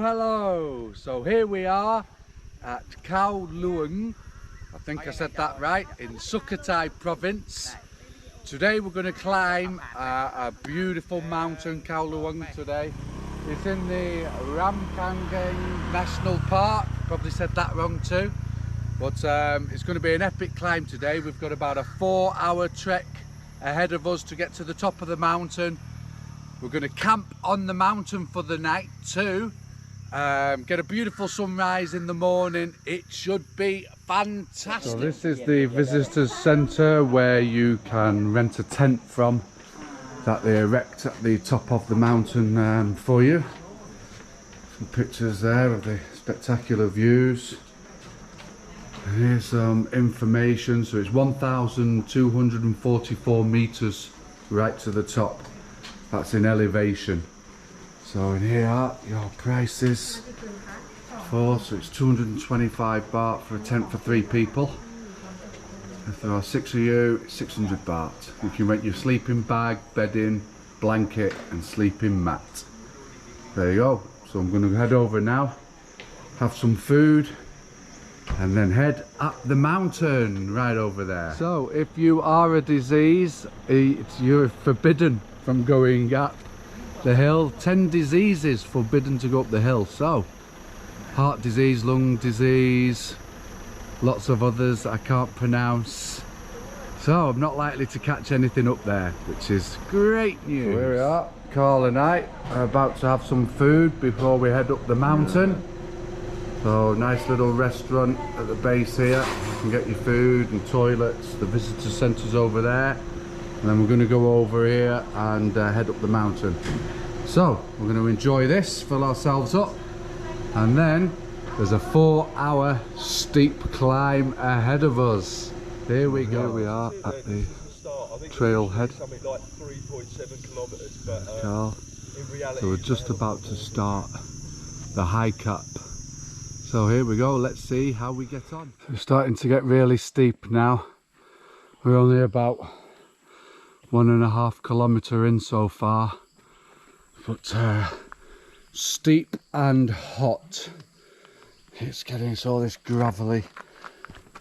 Hello. So here we are at Khao Luang, I think I said that right, in Sukhothai province. Today we're going to climb a beautiful mountain, Khao Luang today. It's in the Ramkangeng National Park, probably said that wrong too. But it's going to be an epic climb today. We've got about a 4-hour trek ahead of us to get to the top of the mountain. We're going to camp on the mountain for the night too. Get a beautiful sunrise in the morning. It should be fantastic. So this is the visitors centre where you can rent a tent from that they erect at the top of the mountain for you. Some pictures there of the spectacular views. And here's some information. So it's 1,244 metres right to the top. That's in elevation. So in here are your prices so it's 225 baht for a tent for 3 people. If there are 6 of you, it's 600 baht. You can rent your sleeping bag, bedding, blanket and sleeping mat. There you go. So I'm going to head over now, have some food and then head up the mountain right over there. So if you are a disease, you're forbidden from going up the hill. 10 diseases forbidden to go up the hill. So heart disease, lung disease, lots of others I can't pronounce. So I'm not likely to catch anything up there, which is great news. So here we are, Carl and I are about to have some food before we head up the mountain. So nice little restaurant at the base here. You can get your food and toilets. The visitor centre's over there. And then we're going to go over here and head up the mountain. So we're going to enjoy this, fill ourselves up, and then there's a 4-hour steep climb ahead of us. Here we go. Here we are at the trailhead. Carl. So we're just about to start the hike up. So here we go, let's see how we get on. We're starting to get really steep now. We're only about 1.5 kilometre in so far, but steep and hot. It's getting all this gravelly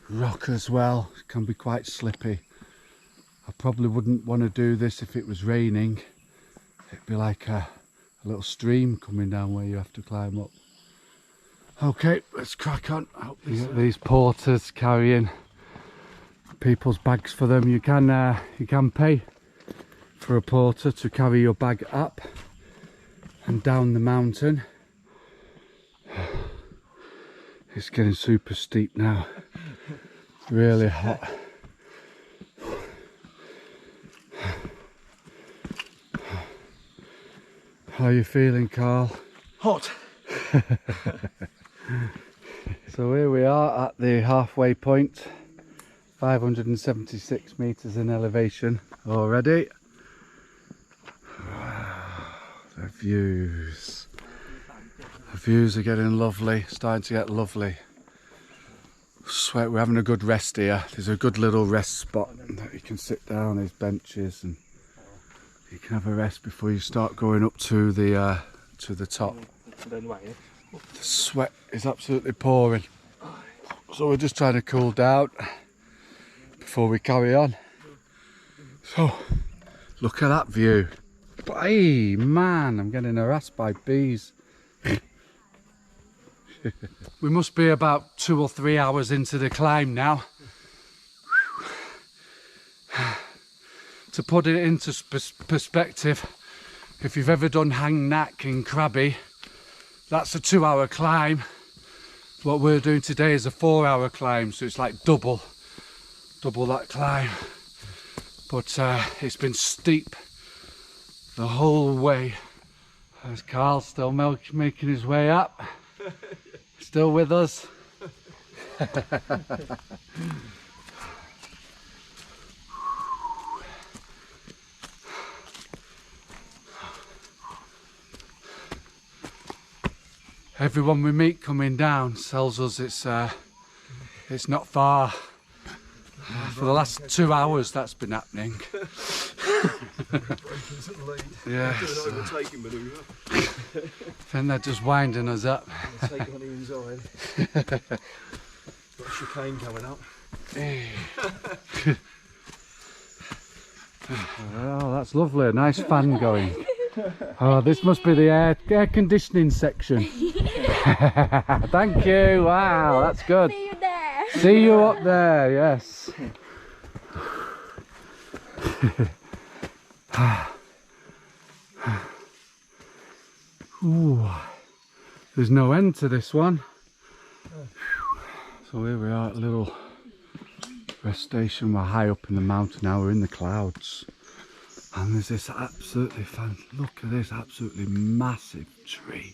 rock as well. It can be quite slippy. I probably wouldn't want to do this if it was raining. It'd be like a little stream coming down where you have to climb up. Okay, let's crack on. These porters carrying people's bags for them. You can pay for a porter to carry your bag up and down the mountain. It's getting super steep now, really hot. How are you feeling, Carl? Hot. So here we are at the halfway point, 576 metres in elevation already. The views are getting lovely, starting to get lovely. Sweat, we're having a good rest here. There's a good little rest spot that you can sit down, there's benches and you can have a rest before you start going up to the top. The sweat is absolutely pouring, so we're just trying to cool down before we carry on. So look at that view. Hey man, I'm getting harassed by bees. We must be about 2 or 3 hours into the climb now. To put it into perspective, if you've ever done Hang Nak in Krabi, that's a 2-hour climb. What we're doing today is a 4-hour climb, so it's like double that climb. But it's been steep the whole way There's Carl still making his way up. Still with us. Everyone we meet coming down tells us it's not far. For the last 2 hours that's been happening. Yeah. Then they're just winding us up. Take on the inside. Got a chicane coming up. Oh, that's lovely. A nice fan going. Oh, this must be the air conditioning section. Thank you. Wow, that's good. See you there. See you up there, yes. Ooh, there's no end to this one. So here we are at a little rest station. We're high up in the mountain now, we're in the clouds. And there's this absolutely look at this absolutely massive tree.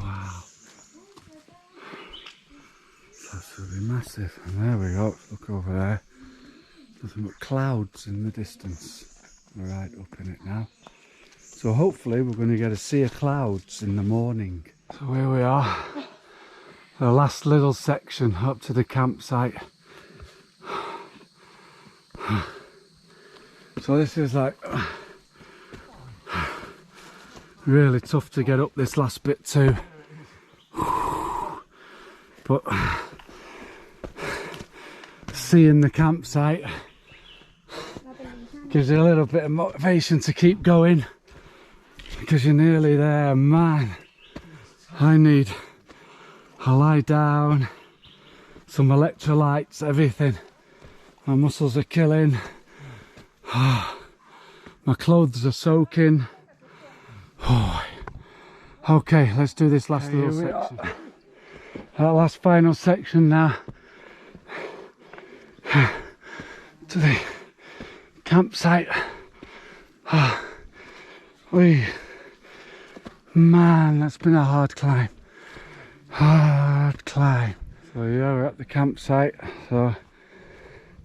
Wow. It's absolutely massive. And there we go, look over there. Nothing but clouds in the distance. We're right up in it now. So hopefully we're going to get a sea of clouds in the morning. So here we are. The last little section up to the campsite. So this is like really tough to get up this last bit too. But seeing the campsite gives you a little bit of motivation to keep going, because you're nearly there. Man, I lie down, some electrolytes, everything. My muscles are killing. My clothes are soaking. Oh. Okay, let's do this last little section. That last final section now. To the campsite. Man, that's been a hard climb. Hard climb. So yeah, we're at the campsite. So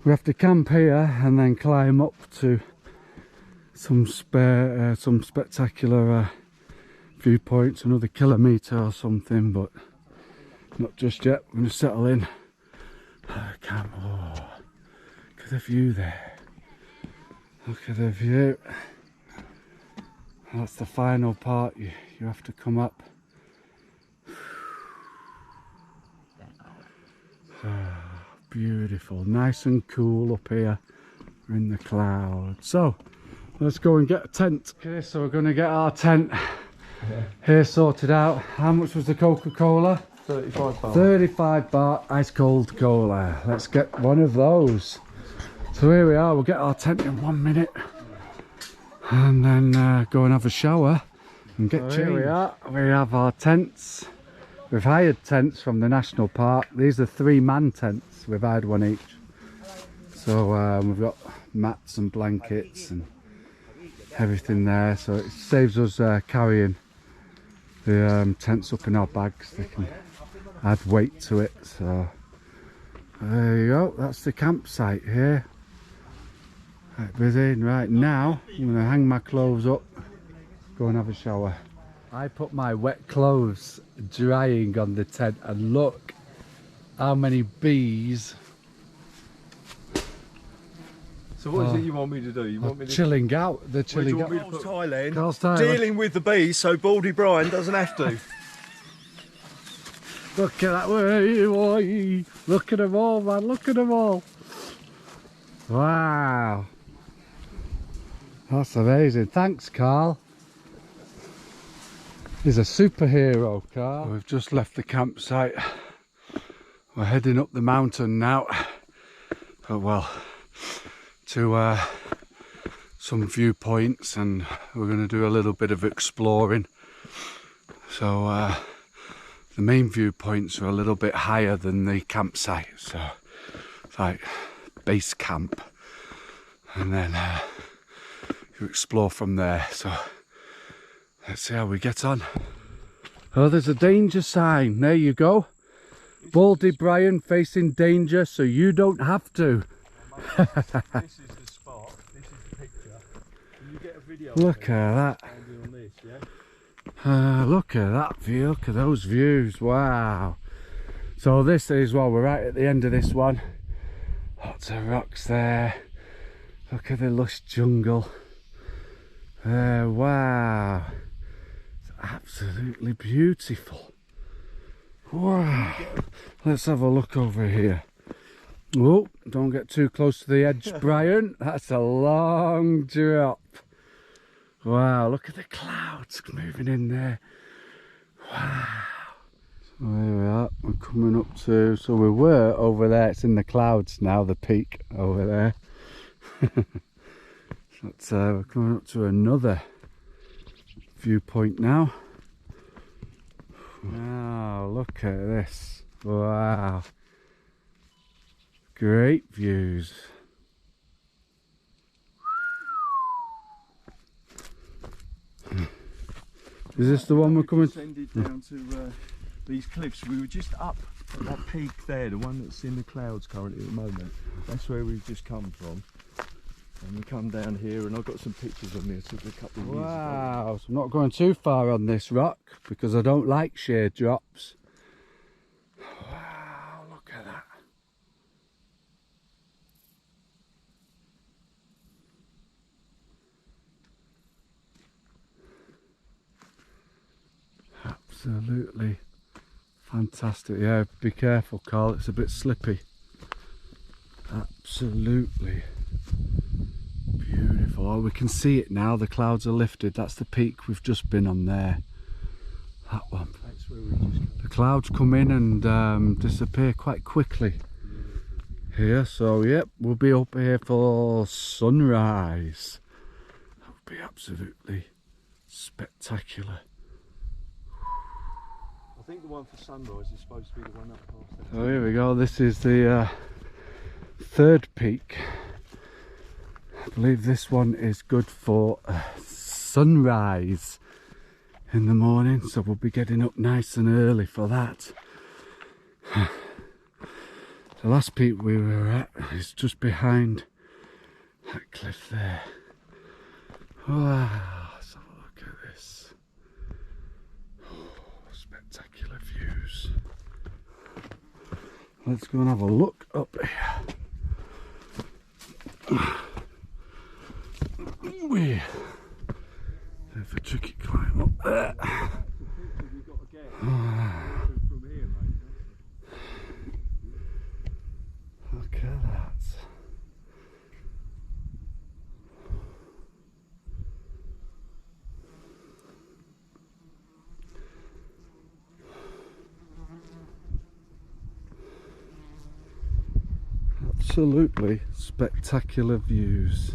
we have to camp here and then climb up to some spectacular viewpoints, another kilometre or something, but not just yet. We're going to settle in. Camp. Oh, look at the view there. Look at the view. That's the final part. You have to come up. Beautiful, nice and cool up here. We're in the clouds. So let's go and get a tent. Okay, so we're going to get our tent here sorted out. How much was the Coca-Cola? 35 baht. 35 baht ice cold cola. Let's get one of those. So here we are, we'll get our tent in 1 minute and then go and have a shower and get changed. Here we are, we have our tents. We've hired tents from the national park. These are 3-man tents. We've hired one each. So we've got mats and blankets and everything there. So it saves us carrying the tents up in our bags. They can add weight to it. So there you go. That's the campsite here. Right, busy. Right now, I'm going to hang my clothes up, go and have a shower. I put my wet clothes drying on the tent and look how many bees. So what is it you want me to do? You want me to chilling out? They're chilling out. Thailand, dealing with the bees so Baldy Brian doesn't have to. Look at that way, look at them all, man, look at them all. Wow. That's amazing. Thanks, Carl. He's a superhero, Carl. We've just left the campsite. We're heading up the mountain now. Oh, well, to some viewpoints, and we're going to do a little bit of exploring. So the main viewpoints are a little bit higher than the campsite, so it's like base camp, and then you explore from there. So Let's see how we get on. Oh, there's a danger sign. There you go. Baldy Brian facing danger, so you don't have to. This is the spot. This is the picture. Can you get a video? Look at that. On this, yeah? Look at that view. Look at those views. Wow. So this is, well, we're right at the end of this one. Lots of rocks there. Look at the lush jungle. Wow. It's absolutely beautiful. Wow. Let's have a look over here. Oh, don't get too close to the edge, Brian. That's a long drop. Wow, look at the clouds moving in there. Wow. So here we are, we're coming up to, so we were over there, it's in the clouds now, the peak over there. But we're coming up to another viewpoint now. Wow, look at this. Wow. Great views. Is this the one we're coming to? Descended down to these cliffs. We were just up at that peak there, the one that's in the clouds currently at the moment. That's where we've just come from. And we come down here, and I've got some pictures of me I took a couple of years ago. Wow, so I'm not going too far on this rock because I don't like sheer drops. Wow, look at that. Absolutely fantastic. Yeah, be careful, Carl, it's a bit slippy. Absolutely beautiful. Oh, we can see it now, the clouds are lifted. That's the peak we've just been on there. That one. That's where we just come. The clouds come in and disappear quite quickly here, so yep, we'll be up here for sunrise. That would be absolutely spectacular. I think the one for sunrise is supposed to be the one up past there. So here we go, this is the third peak. I believe this one is good for sunrise in the morning, so we'll be getting up nice and early for that. The last peak we were at is just behind that cliff there. Wow, let's have a look at this. Oh, spectacular views. Let's go and have a look up here. Bit of a tricky climb up there. Look at that. Absolutely spectacular views.